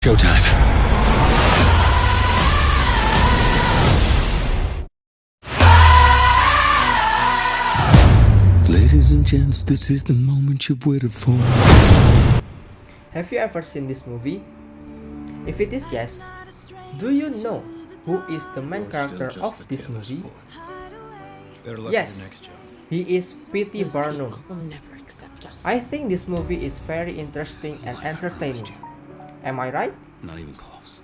Showtime. Ladies and gents, this is the moment you've waited for. Have you ever seen this movie? If it is yes, do you know who is the main character of this movie? Yes, he is P.T. Barnum. I think this movie is very interesting and entertaining. Am I right? Not even close.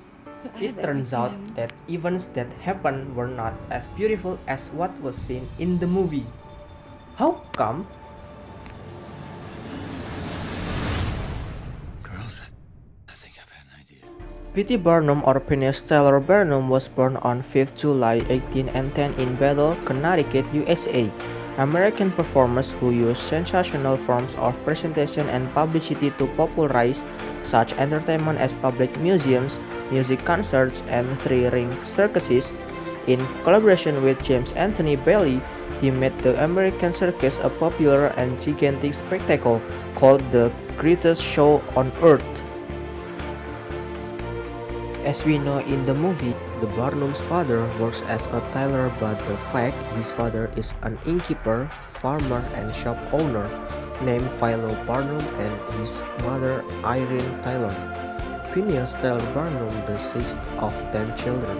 It turns out that events that happened were not as beautiful as what was seen in the movie. How come? Girls, I think I've had an idea. P.T. Barnum or Phineas Taylor Barnum was born on 5th July 1810 in Bethel, Connecticut, USA. American performers who used sensational forms of presentation and publicity to popularize such entertainment as public museums, music concerts, and three-ring circuses. In collaboration with James Anthony Bailey, he made the American circus a popular and gigantic spectacle called the greatest show on earth. As we know in the movie, the Barnum's father works as a tailor, but the fact his father is an innkeeper, farmer, and shop owner named Philo Barnum and his mother Irene Taylor. Phineas Taylor Barnum, the sixth of 10 children.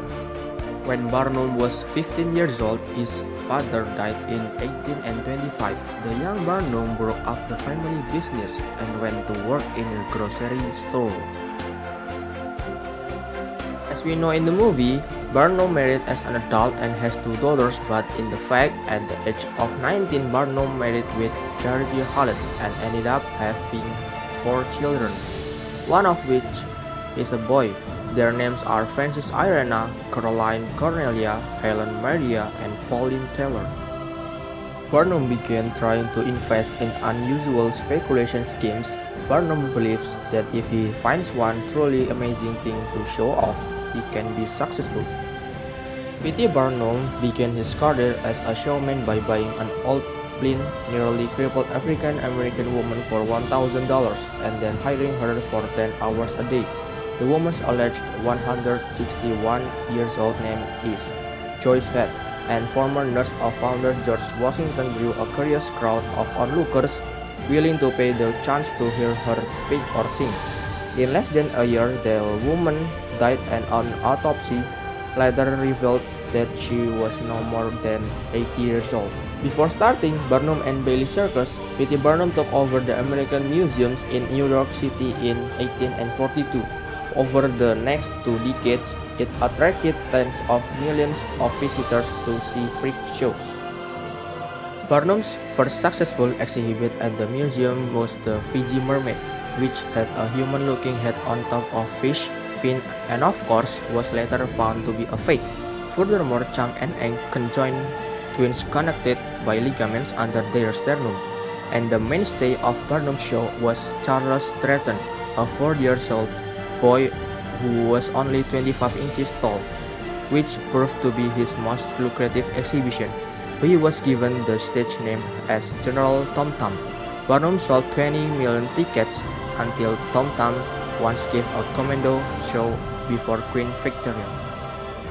When Barnum was 15 years old, his father died in 1825. The young Barnum broke up the family business and went to work in a grocery store. As we know in the movie, Barnum married as an adult and has two daughters, but in the fact, at the age of 19, Barnum married with Charity Hallett and ended up having 4 children, one of which is a boy. Their names are Frances Irena, Caroline Cornelia, Helen Maria, and Pauline Taylor. Barnum began trying to invest in unusual speculation schemes. Barnum believes that if he finds one truly amazing thing to show off, he can be successful. P.T. Barnum began his career as a showman by buying an old, blind, nearly crippled African-American woman for $1,000 and then hiring her for 10 hours a day. The woman's alleged 161 years old name is Joyce Head, and former nurse of founder George Washington drew a curious crowd of onlookers willing to pay the chance to hear her speak or sing. In less than a year, the woman died and an autopsy later revealed that she was no more than 80 years old. Before starting Barnum and Bailey Circus, P.T. Barnum took over the American museums in New York City in 1842. Over the next 2 decades, it attracted tens of millions of visitors to see freak shows. Barnum's first successful exhibit at the museum was the Fiji Mermaid, which had a human-looking head on top of fish, fin, and of course was later found to be a fake. Furthermore, Chang and Eng conjoined twins connected by ligaments under their sternum. And the mainstay of Barnum's show was Charles Stratton, a 4-year-old boy who was only 25 inches tall, which proved to be his most lucrative exhibition. He was given the stage name as General Tom Thumb. Barnum sold 20 million tickets until Tom Thumb once gave a commando show before Queen Victoria.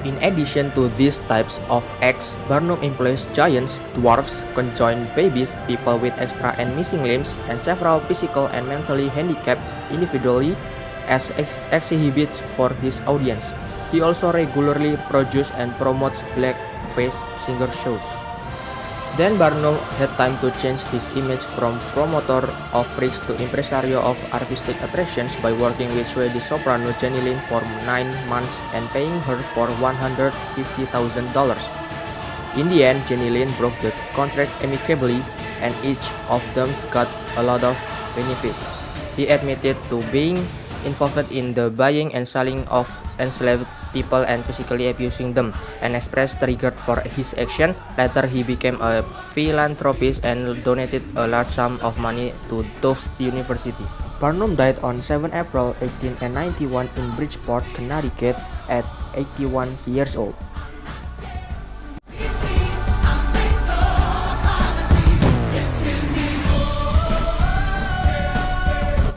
In addition to these types of acts, Barnum employs giants, dwarfs, conjoined babies, people with extra and missing limbs, and several physical and mentally handicapped individually as exhibits for his audience. He also regularly produces and promotes blackface singer shows. Then Barnum had time to change his image from promoter of freaks to impresario of artistic attractions by working with Swedish soprano Jenny Lind for 9 months and paying her for $150,000. In the end, Jenny Lind broke the contract amicably and each of them got a lot of benefits. He admitted to being involved in the buying and selling of enslaved people and physically abusing them, and expressed regret for his action. Later, he became a philanthropist and donated a large sum of money to Tufts University. Barnum died on 7 April 1891 in Bridgeport, Connecticut at 81 years old.